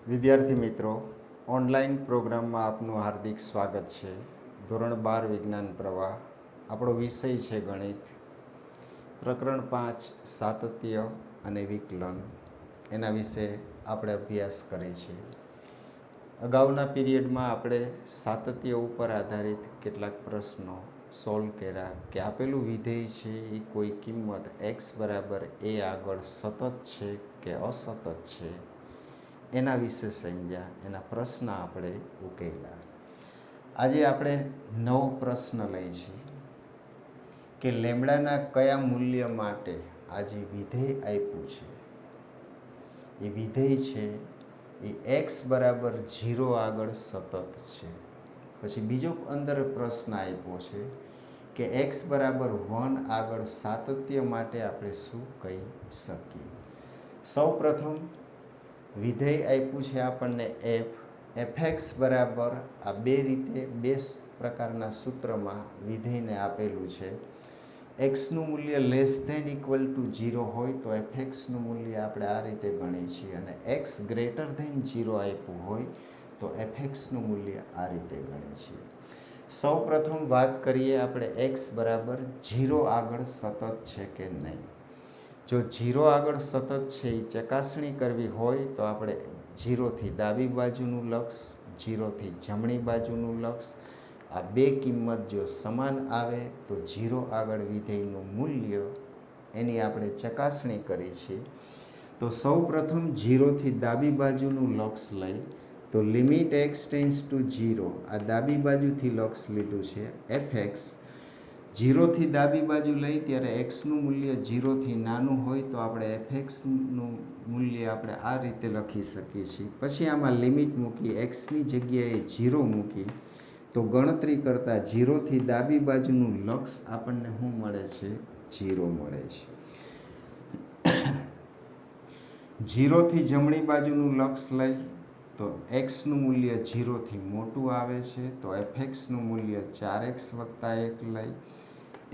વિદ્યાર્થી મિત્રો, ઓનલાઈન પ્રોગ્રામમાં આપનું હાર્દિક સ્વાગત છે. ધોરણ 12 વિજ્ઞાન પ્રવાહ. આપણો વિષય છે ગણિત. પ્રકરણ 5 સાતત્ય અને વિકલન. એના વિશે આપણે અભ્યાસ કરીએ છીએ. અગાઉના પીરિયડમાં આપણે સાતત્ય ઉપર આધારિત કેટલાક પ્રશ્નો સોલ્વ કર્યા કે આપેલું વિધેય છે એ કોઈ કિંમત x બરાબર a આગળ સતત છે કે અસતત છે એના વિશે સમજ્યા, એના પ્રશ્ન આપણે ઉકેલ્યા. આજે આપણે નવો પ્રશ્ન લઈએ છીએ કે લેમ્બડાના કયા મૂલ્ય માટે આ જે વિધેય આપ્યું છે એ વિધેય છે એ x બરાબર 0 આગળ સતત છે. પછી બીજો અંદર પ્રશ્ન આપ્યો છે કે x બરાબર 1 આગળ સાતત્ય માટે આપણે શું કહી શકીએ. સૌ પ્રથમ વિધેય આપ્યું છે આપણને fx બરાબર આ બે રીતે બે પ્રકારના સૂત્રમાં વિધેયને આપેલું છે. એક્સનું મૂલ્ય લેસ ધેન ઇક્વલ ટુ 0 હોય તો fxનું મૂલ્ય આપણે આ રીતે ગણીએ છીએ, અને એક્સ ગ્રેટર ધેન 0 આપ્યું હોય તો fxનું મૂલ્ય આ રીતે ગણીએ છીએ. સૌ પ્રથમ વાત કરીએ આપણે x બરાબર 0 આગળ સતત છે કે નહીં. જો 0 આગળ સતત છે એ ચકાસણી કરવી હોય તો આપણે 0થી ડાબી બાજુનું લક્ષ, 0થી જમણી બાજુનું લક્ષ, આ બે કિંમત જો સમાન આવે તો 0 આગળ વિધેયનું મૂલ્ય એની આપણે ચકાસણી કરી છે. તો સૌ પ્રથમ 0થી ડાબી બાજુનું લક્ષ લઈ તો લિમિટ x ટેન્સ ટુ 0, આ ડાબી બાજુથી લક્ષ લીધું છે fx. 0થી ડાબી બાજુ લઈ ત્યારે એક્સનું મૂલ્ય 0થી નાનું હોય તો આપણે fxનું મૂલ્ય આપણે આ રીતે લખી શકીએ છીએ. પછી આમાં લિમિટ મૂકી, એક્સની જગ્યાએ 0 મૂકી તો ગણતરી કરતાં 0થી ડાબી બાજુનું લક્ષ આપણને શું મળે છે? 0 મળે છે. 0થી જમણી બાજુનું લક્ષ લઈ તો એક્સનું મૂલ્ય 0થી મોટું આવે છે તો fxનું મૂલ્ય 4x વત્તા 1 લઈ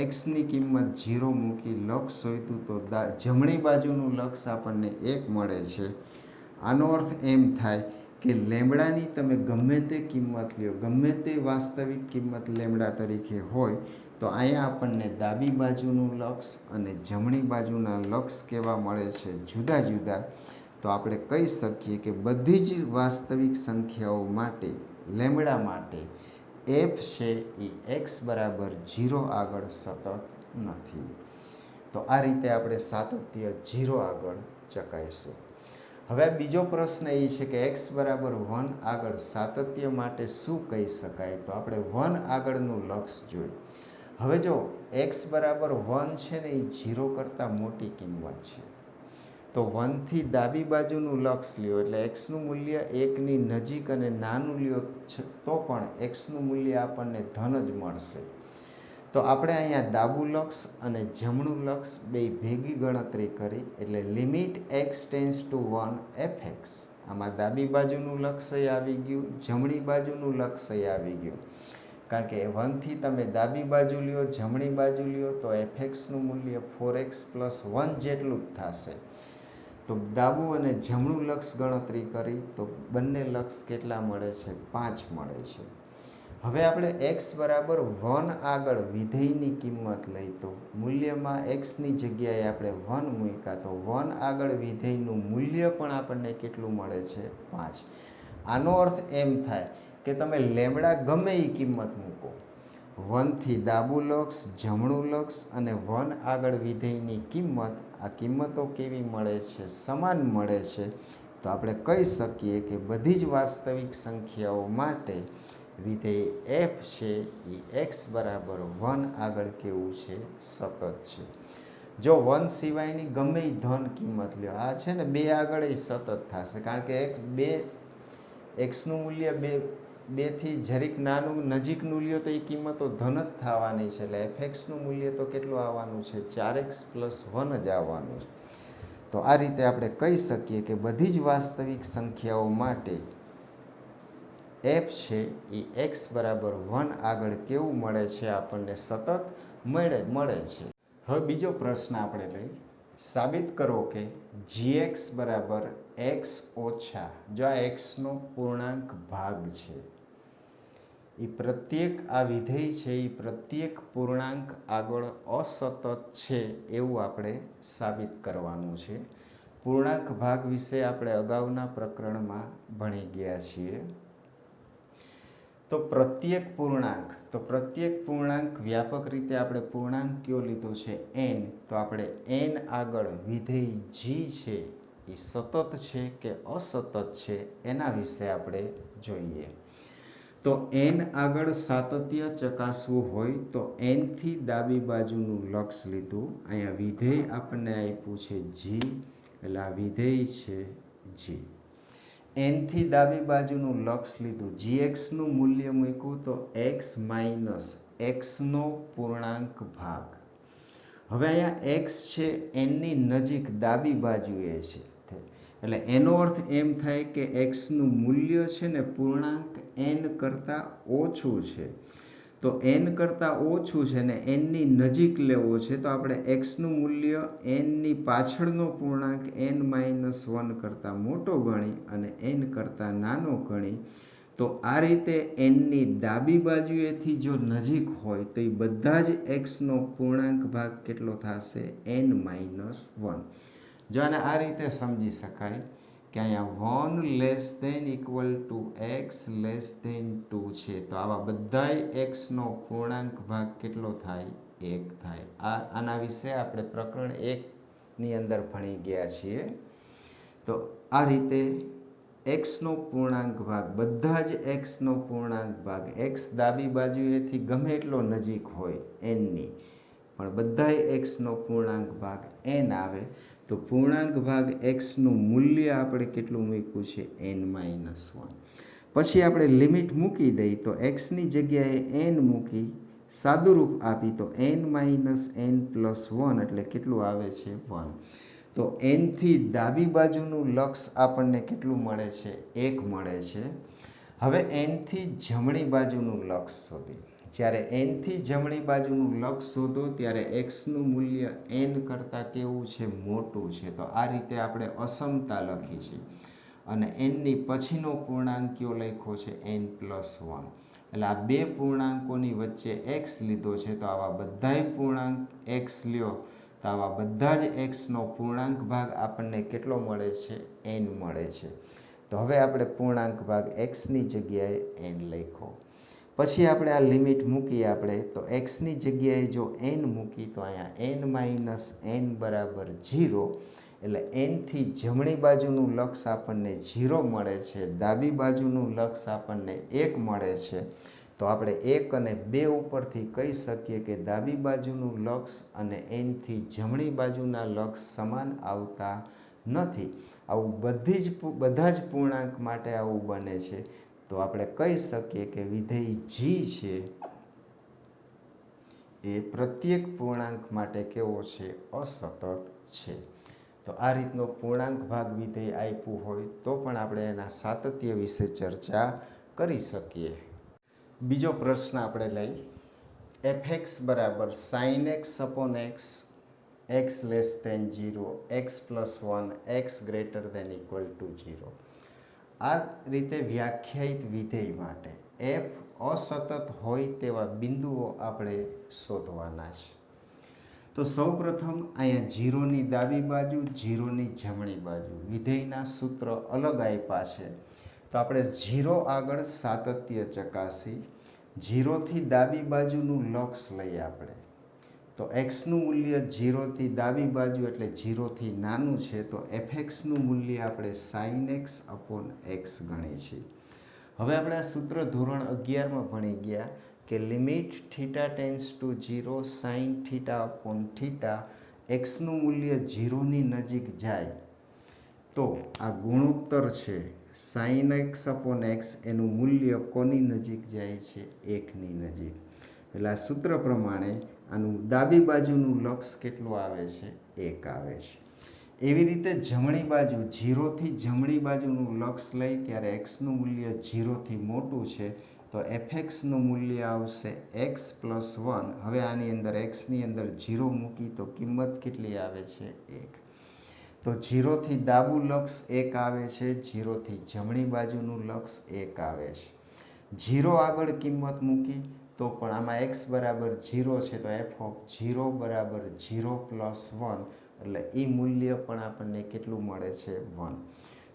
એક્સની કિંમત 0 મૂકી લક્ષ શોધ્યું તો જમણી બાજુનું લક્ષ આપણને 1 મળે છે. આનો અર્થ એમ થાય કે લેમ્બડાની તમે ગમે તે કિંમત લ્યો, ગમે તે વાસ્તવિક કિંમત લેમ્બડા તરીકે હોય તો અહીંયા આપણને ડાબી બાજુનું લક્ષ અને જમણી બાજુના લક્ષ કેવા મળે છે? જુદા જુદા. તો આપણે કહી શકીએ કે બધી જ વાસ્તવિક સંખ્યાઓ માટે લેમ્બડા માટે f છે એ x બરાબર 0 આગળ સતત નથી. તો આ રીતે આપણે સાતત્ય 0 આગળ ચકાઈશું. હવે બીજો પ્રશ્ન એ છે કે x બરાબર 1 આગળ સાતત્ય માટે શું કહી શકાય. તો આપણે 1 આગળનું લક્ષ જોઈ. હવે જો x બરાબર 1 છે ને એ 0 કરતાં મોટી કિંમત છે તો 1થી ડાબી બાજુનું લક્ષ લ્યો એટલે એક્સનું મૂલ્ય 1ની નજીક અને નાનું લ્યો તો પણ એક્સનું મૂલ્ય આપણને ધન જ મળશે. તો આપણે અહીંયા ડાબું લક્ષ અને જમણું લક્ષ બે ભેગી ગણતરી કરી એટલે limit x tense two 1 fx. આમાં ડાબી બાજુનું લક્ષય આવી ગયું, જમણી બાજુનું લક્ષય આવી ગયું. કારણ કે 1થી તમે ડાબી બાજુ લ્યો, જમણી બાજુ લ્યો તો fxનું મૂલ્ય 4x પ્લસ 1 જેટલું જ થશે. તો ડાબું અને જમણું લક્ષ ગણતરી કરી તો બંને લક્ષ કેટલા મળે છે? 5 મળે છે. હવે આપણે x બરાબર 1 આગળ વિધેયની કિંમત લઈ તો મૂલ્યમાં એક્સની જગ્યાએ આપણે 1 મૂક્યા તો 1 આગળ વિધેયનું મૂલ્ય પણ આપણને કેટલું મળે છે? 5. આનો અર્થ એમ થાય કે તમે લેમ્બડા ગમે એ કિંમત મૂકો, 1થી ડાબું લક્ષ, જમણું લક્ષ અને 1 આગળ વિધેયની કિંમત, આ કિંમતો કેવી મળે છે? સમાન મળે છે. તો આપણે કહી શકીએ કે બધી જ વાસ્તવિક સંખ્યાઓ માટે વિધેય f છે એ x બરાબર 1 આગળ કેવું છે? સતત છે. જો 1 સિવાયની ગમે એ ધન કિંમત લ્યો, આ છે ને 2 આગળ એ સતત થશે કારણ કે એક્સનું મૂલ્ય 2થી જરીક નાનું નજીકનું લ્યો તો એ કિંમતો ધન જ થવાની છે એટલે fxનું મૂલ્ય તો કેટલું આવવાનું છે? 4x પ્લસ 1 જ આવવાનું છે. તો આ રીતે આપણે કહી શકીએ કે બધી જ વાસ્તવિક સંખ્યાઓ માટે f છે એ x બરાબર 1 આગળ કેવું મળે છે? આપણને સતત મળે છે. હવે બીજો પ્રશ્ન આપણે લઈ સાબિત કરો કે gx બરાબર x ઓછા, જો આ એક્સનો પૂર્ણાંક ભાગ છે, એ પ્રત્યેક આ વિધેય છે એ પ્રત્યેક પૂર્ણાંક આગળ અસતત છે એવું આપણે સાબિત કરવાનું છે. પૂર્ણાંક ભાગ વિશે આપણે અગાઉના પ્રકરણમાં ભણી ગયા છીએ. તો પ્રત્યેક પૂર્ણાંક વ્યાપક રીતે આપણે પૂર્ણાંક કયો લીધો છે n, તો આપણે n આગળ વિધેય g છે એ સતત છે કે અસતત છે એના વિશે આપણે જોઈએ. તો n આગળ સાતત્ય ચકાસવું હોય તો n થી ડાબી બાજુનું લક્ષ લીધું. અહીંયા વિધેય આપણને આપ્યું છે g, એટલે આ વિધેય છે g. n થી ડાબી બાજુનું લક્ષ લીધું, gxનું મૂલ્ય મૂક્યું તો x માઇનસ xનો પૂર્ણાંક ભાગ. હવે અહીંયા x છે nની નજીક ડાબી બાજુએ છે, એટલે એનો અર્થ એમ થાય કે xનું મૂલ્ય છે ને પૂર્ણાંક n કરતાં ઓછું છે. તો n કરતાં ઓછું છે ને nની નજીક લેવો છે, તો આપણે xનું મૂલ્ય nની પાછળનો પૂર્ણાંક n-1 કરતાં મોટો ગણી અને n કરતાં નાનો ગણી. તો આ રીતે nની ડાબી બાજુએથી જો નજીક હોય તો એ બધા જ xનો પૂર્ણાંક ભાગ કેટલો થશે? n-1. જો આને આ રીતે સમજી શકાય કે અહીંયા 1 less than equal to x less than 2 છે, તો આવા બધાય xનો પૂર્ણાંક ભાગ કેટલો થાય? 1 થાય. આના વિશે આપણે પ્રકરણ 1ની અંદર ભણી ગયા છીએ. તો આ રીતે xનો પૂર્ણાંક ભાગ, બધા જ xનો પૂર્ણાંક ભાગ, x ડાબી બાજુએથી ગમે એટલો નજીક હોય nની, પણ બધાય xનો પૂર્ણાંક ભાગ n આવે, તો પૂર્ણાંક ભાગ xનું મૂલ્ય આપણે કેટલું મૂક્યું છે? n-1. પછી આપણે લિમિટ મૂકી દઈએ તો xની જગ્યાએ n મૂકી સાદુરૂપ આપી તો n-n+1 એટલે કેટલું આવે છે? 1. તો n થી ડાબી બાજુનું લક્ષ આપણને કેટલું મળે છે? 1 મળે છે. હવે n થી જમણી બાજુનું લક્ષ શોધી. જ્યારે n થી જમણી બાજુનું લક્ષ શોધો ત્યારે xનું મૂલ્ય n કરતાં કેવું છે? મોટું છે. તો આ રીતે આપણે અસમતા લખી છે અને nની પછીનો પૂર્ણાંક કયો લખ્યો છે? n+1. એટલે આ બે પૂર્ણાંકોની વચ્ચે x લીધો છે, તો આવા બધાય પૂર્ણાંક x લ્યો તો આવા બધા જ xનો પૂર્ણાંક ભાગ આપણને કેટલો મળે છે? n મળે છે. તો હવે આપણે પૂર્ણાંક ભાગ xની જગ્યાએ n લખ્યો. પછી આપણે આ લિમિટ મૂકીએ આપણે તો xની જગ્યાએ જો n મૂકી તો અહીંયા n-n બરાબર 0, એટલે n થી જમણી બાજુનું લક્ષ આપણને 0 મળે છે, ડાબી બાજુનું લક્ષ આપણને 1 મળે છે. તો આપણે 1 અને 2 ઉપરથી કહી શકીએ કે ડાબી બાજુનું લક્ષ અને n થી જમણી બાજુના લક્ષ સમાન આવતા નથી. આવું બધા જ પૂર્ણાંક માટે આવું બને છે. તો આપણે કહી શકીએ કે વિધેય g છે એ પ્રત્યેક પૂર્ણાંક માટે કેવો છે? અસતત છે. તો આ રીતનો પૂર્ણાંક ભાગ વિધેય આપ્યું હોય તો પણ આપણે એના સાતત્ય વિશે ચર્ચા કરી શકીએ. બીજો પ્રશ્ન આપણે લઈ, fx બરાબર sin x upon x, x less than 0, x+1, x greater than equal to 0. આ રીતે વ્યાખ્યાયિત વિધેય માટે f અસતત હોય તેવા બિંદુઓ આપણે શોધવાના છે. તો સૌપ્રથમ અહીંયા 0ની ડાબી બાજુ, 0ની જમણી બાજુ વિધેયના સૂત્ર અલગ આપ્યા છે. તો આપણે 0 આગળ સાતત્ય ચકાસી, 0 થી ડાબી બાજુનું લક્ષ લઈએ આપણે, તો xનું મૂલ્ય 0 થી ડાબી બાજુ એટલે 0 થી નાનું છે, તો fxનું મૂલ્ય આપણે sin x upon x ગણીએ છીએ. હવે આપણે આ સૂત્ર ધોરણ 11માં ભણી ગયા કે limit theta tends to 0 sin theta upon theta, xનું મૂલ્ય 0ની નજીક જાય તો આ ગુણોત્તર છે sin x upon x, એનું મૂલ્ય કોની નજીક જાય છે? 1ની નજીક. એટલે આ સૂત્ર પ્રમાણે આનું ડાબી બાજુનું લક્ષ કેટલું આવે છે? 1 આવે છે. એવી રીતે જમણી બાજુ, 0 થી જમણી બાજુનું લક્ષ લઈ ત્યારે xનું મૂલ્ય 0 થી મોટું છે, તો એફએક્સનું મૂલ્ય આવશે એક્સ પ્લસ 1. હવે આની અંદર એક્સની અંદર 0 મૂકી તો કિંમત કેટલી આવે છે? 1. તો 0થી ડાબું લક્ષ 1 આવે છે, 0થી જમણી બાજુનું લક્ષ 1 આવે છે. 0 આગળ કિંમત મૂકી તો પણ આમાં એક્સ બરાબર 0 છે, તો એફ ઓફ 0 બરાબર 0 પ્લસ 1, એટલે એ મૂલ્ય પણ આપણને કેટલું મળે છે? 1.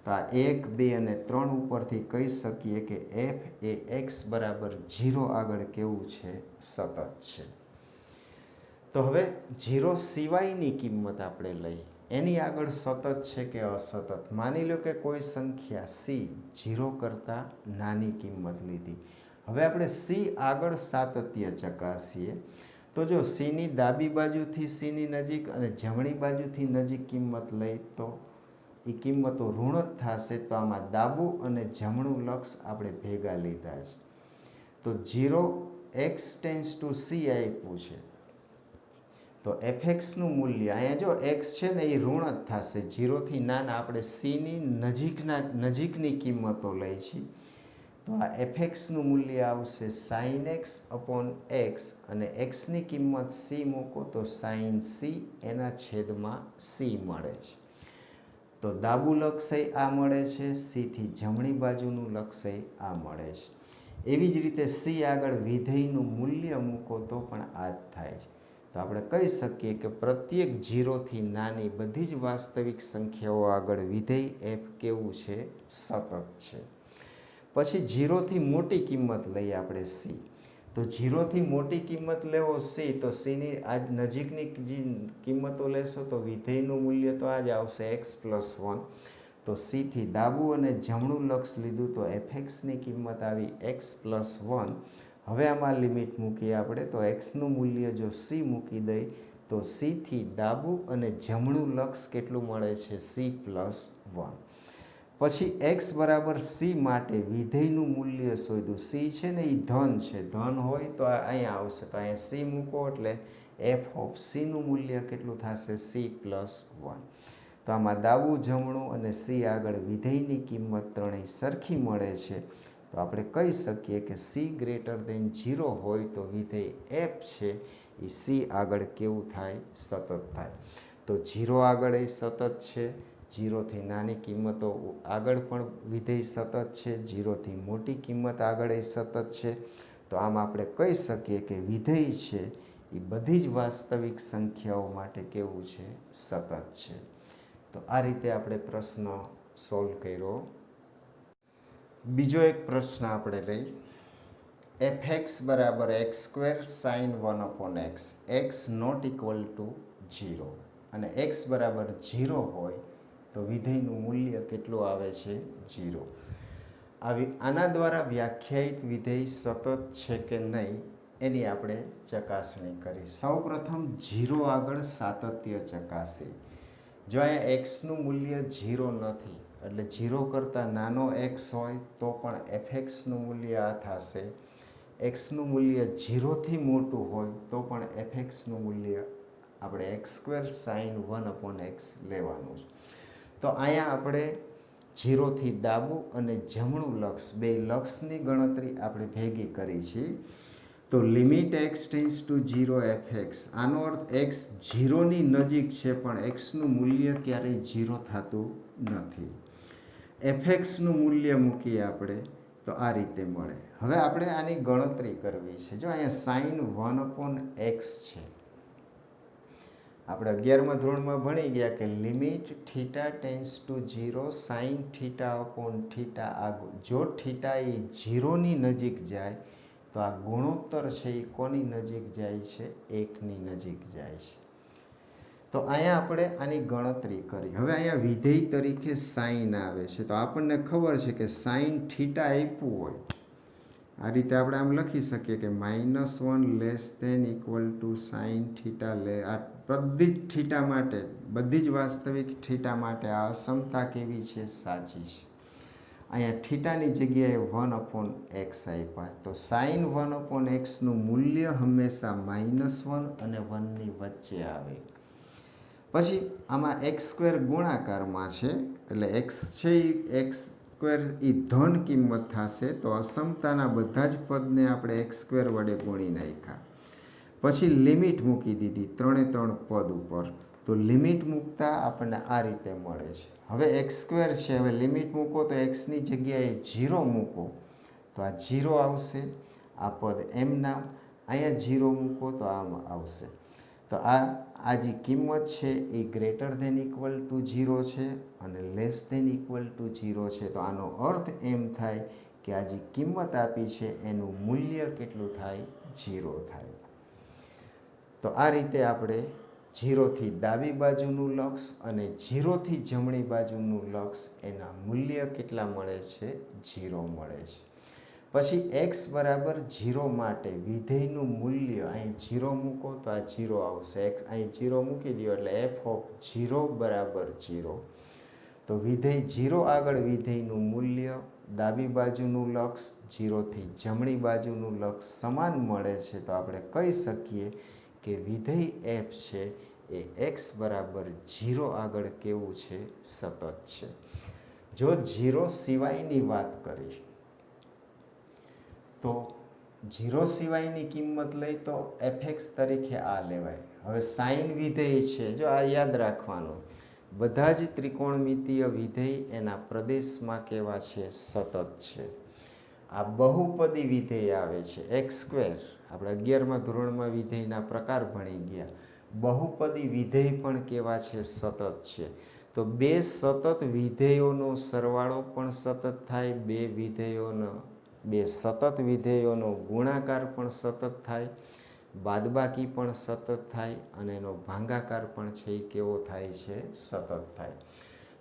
તો આ 1, 2 અને 3 ઉપરથી કહી શકીએ કે એફ એ એક્સ બરાબર 0 આગળ કેવું છે? સતત છે. તો હવે 0 સિવાયની કિંમત આપણે લઈ, એની આગળ સતત છે કે અસતત? માની લો કે કોઈ સંખ્યા સી 0 કરતાં નાની કિંમત લીધી. હવે આપણે સી આગળ સાતત્ય ચકાસીએ તો જો સીની ડાબી બાજુથી સીની નજીક અને જમણી બાજુથી નજીક કિંમત લઈ તો એ કિંમતો ઋણ જ થશે. તો આમાં ડાબું અને જમણું લક્ષ આપણે ભેગા લીધા છે. તો 0 એક્સ ટેન્સ ટુ સી આપ્યું છે, તો એફએક્સનું મૂલ્ય અહીંયા જો એક્સ છે ને એ ઋણ જ થશે. 0થી નાના આપણે સીની નજીકની કિંમતો લઈ છીએ, તો આ એફએક્સનું મૂલ્ય આવશે સાઇન એક્સ અપોન એક્સ, અને એક્સની કિંમત સી મૂકો તો સાઇન સી એના છેદમાં સી મળે છે. તો ડાબું લક્ષય આ મળે છે, સીથી જમણી બાજુનું લક્ષય આ મળે છે. એવી જ રીતે સી આગળ વિધેયનું મૂલ્ય મૂકો તો પણ આ જ થાય છે. તો આપણે કહી શકીએ કે પ્રત્યેક 0થી નાની બધી જ વાસ્તવિક સંખ્યાઓ આગળ વિધેય એફ કેવું છે? સતત છે. પછી 0થી મોટી કિંમત લઈએ આપણે સી. તો 0થી મોટી કિંમત લેવો સી, તો સીની આ નજીકની જે કિંમતો લેશો તો વિધેયનું મૂલ્ય તો આ જ આવશે એક્સ પ્લસ 1. તો સીથી ડાબું અને જમણું લક્ષ લીધું તો એફએક્સની કિંમત આવી એક્સ પ્લસ 1. હવે આમાં લિમિટ મૂકીએ આપણે, તો એક્સનું મૂલ્ય જો સી મૂકી દઈ તો સીથી ડાબું અને જમણું લક્ષ કેટલું મળે છે? C plus 1. પછી એક્સ બરાબર સી માટે વિધેયનું મૂલ્ય શોધ્યું. સી છે ને એ ધન છે, ધન હોય તો અહીંયા આવશે, તો અહીંયા સી મૂકો એટલે એફ ઓફ સીનું મૂલ્ય કેટલું થશે? C plus 1. તો આમાં ડાબું જમણું અને સી આગળ વિધેયની કિંમત ત્રણેય સરખી મળે છે. તો આપણે કહી શકીએ કે સી ગ્રેટર દેન 0 હોય તો વિધેય એફ છે એ સી આગળ કેવું થાય? સતત થાય. તો 0 આગળ એ સતત છે, 0થી નાની કિંમતો આગળ પણ વિધેય સતત છે, 0થી મોટી કિંમત આગળ એ સતત છે. તો આમ આપણે કહી શકીએ કે વિધેય છે એ બધી જ વાસ્તવિક સંખ્યાઓ માટે કેવું છે? સતત છે. તો આ રીતે આપણે પ્રશ્ન સોલ્વ કર્યો. બીજો એક પ્રશ્ન આપણે લઈ, એફ એક્સ બરાબર એક્સ સ્ક્વેર સાઇન 1 અપોન એક્સ, એક્સ નોટ ઇક્વલ ટુ 0, અને એક્સ બરાબર 0 હોય તો વિધેયનું મૂલ્ય કેટલું આવે છે? 0. આના દ્વારા વ્યાખ્યાયિત વિધેય સતત છે કે નહીં એની આપણે ચકાસણી કરી. સૌપ્રથમ 0 આગળ સાતત્ય ચકાસી. જો અહીંયા એક્સનું મૂલ્ય 0 નથી, એટલે 0 કરતાં નાનો એક્સ હોય તો પણ એફએક્સનું મૂલ્ય આ થશે. એક્સનું મૂલ્ય 0થી મોટું હોય તો પણ એફએક્સનું મૂલ્ય આપણે x square sine 1 upon x લેવાનું છે. તો અહીંયા આપણે 0થી ડાબું અને જમણું લક્ષ બે લક્ષની ગણતરી આપણે ભેગી કરી છે. તો limit x tense to 0 F x, આનો અર્થ એક્સ 0ની નજીક છે પણ એક્સનું મૂલ્ય ક્યારેય 0 થતું નથી. એફએક્સનું મૂલ્ય મૂકીએ આપણે તો આ રીતે મળે. હવે આપણે આની ગણતરી કરવી છે. જો અહીંયા સાઇન 1 અપોન એક્સ છે, આપણે 11મા ધોરણમાં ભણી ગયા કે limit theta tends to 0 sine theta upon theta. જો થીટા એ 0ની નજીક જાય તો આ ગુણોત્તર છે એ કોની નજીક જાય છે? 1ની નજીક જાય છે. તો અહીંયા આપણે આની ગણતરી કરી. હવે અહીંયા વિધેય તરીકે સાઇન આવે છે, તો આપણને ખબર છે કે સાઇન થીટા આપ્યું હોય આ રીતે આપણે આમ લખી શકીએ કે -1 less than equal to sine theta. આ બધી જ થીટા માટે, બધી જ વાસ્તવિક થીટા માટે આ અસમતા કેવી છે? સાચી છે. અહીંયા થીટાની જગ્યાએ 1 અપોન એક્સ આપ્યા, તો સાઇન 1 અપોન એક્સનું મૂલ્ય હંમેશા -1 અને 1ની વચ્ચે આવે. પછી આમાં એક્સ સ્ક્વેર ગુણાકારમાં છે, એટલે એક્સ છે એ એક્સ સ્ક્વેર એ ધન કિંમત થશે તો અસમતાના બધા જ પદને આપણે એક્સ સ્ક્વેર વડે ગુણી નાખ્યા. પછી લિમિટ મૂકી દીધી 3 પદ ઉપર. તો લિમિટ મૂકતા આપણને આ રીતે મળે છે. હવે એક્સ સ્ક્વેર છે, હવે લિમિટ મૂકો તો એક્સની જગ્યાએ 0 મૂકો તો આ 0 આવશે. આ પદ એમના અહીંયા 0 મૂકો તો આમ આવશે. તો આ જે કિંમત છે એ ગ્રેટર ધેન ઇક્વલ ટુ 0 છે અને લેસ ધેન ઇક્વલ ટુ 0 છે. તો આનો અર્થ એમ થાય કે આ જે કિંમત આપી છે એનું મૂલ્ય કેટલું થાય? 0 થાય. તો આ રીતે આપણે 0 થી ડાબી બાજુનું લક્ષ અને 0 થી જમણી બાજુનું લક્ષ એના મૂલ્ય કેટલા મળે છે? 0 મળે છે. પછી x બરાબર 0 માટે વિધેયનું મૂલ્ય અહીં 0 મૂકો તો આ 0 આવશે. અહીં 0 મૂકી દો એટલે f ઓફ 0 બરાબર 0. તો વિધેય 0 આગળ વિધેયનું મૂલ્ય, ડાબી બાજુનું લક્ષ, 0 થી જમણી બાજુનું લક્ષ સમાન મળે છે. તો આપણે કહી શકીએ કે વિધેય f છે એ x બરાબર 0 આગળ કેવું છે? સતત છે. જો 0 સિવાયની વાત કરીએ તો 0 સિવાયની કિંમત લઈ તો fx તરીકે આ લેવાય. હવે સાઇન વિધેય છે, જો આ યાદ રાખવાનું, બધા જ ત્રિકોણમિતીય વિધેય એના પ્રદેશમાં કેવા છે? સતત છે. આ બહુપદી વિધેય આવે છે એક્સ સ્ક્વેર. આપણે 11મા ધોરણમાં વિધેયના પ્રકાર ભણી ગયા. બહુપદી વિધેય પણ કેવા છે? સતત છે. તો બે સતત વિધેયોનો સરવાળો પણ સતત થાય, બે સતત વિધેયોનો ગુણાકાર પણ સતત થાય, બાદબાકી પણ સતત થાય અને એનો ભાગાકાર પણ છે એ કેવો થાય છે? સતત થાય.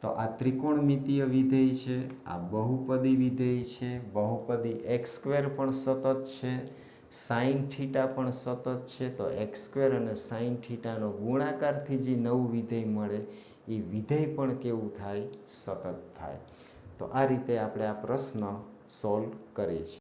તો આ ત્રિકોણમિતીય વિધેય છે, આ બહુપદી વિધેય છે. બહુપદી એક્સ સ્ક્વેર પણ સતત છે, સાઇન થીટા પણ સતત છે. તો એક્સ સ્ક્વેર અને સાઇન થીટાનો ગુણાકારથી જે નવું વિધેય મળે એ વિધેય પણ કેવું થાય? સતત થાય. તો આ રીતે આપણે આ પ્રશ્ન સોલ્વ કરીએ છીએ.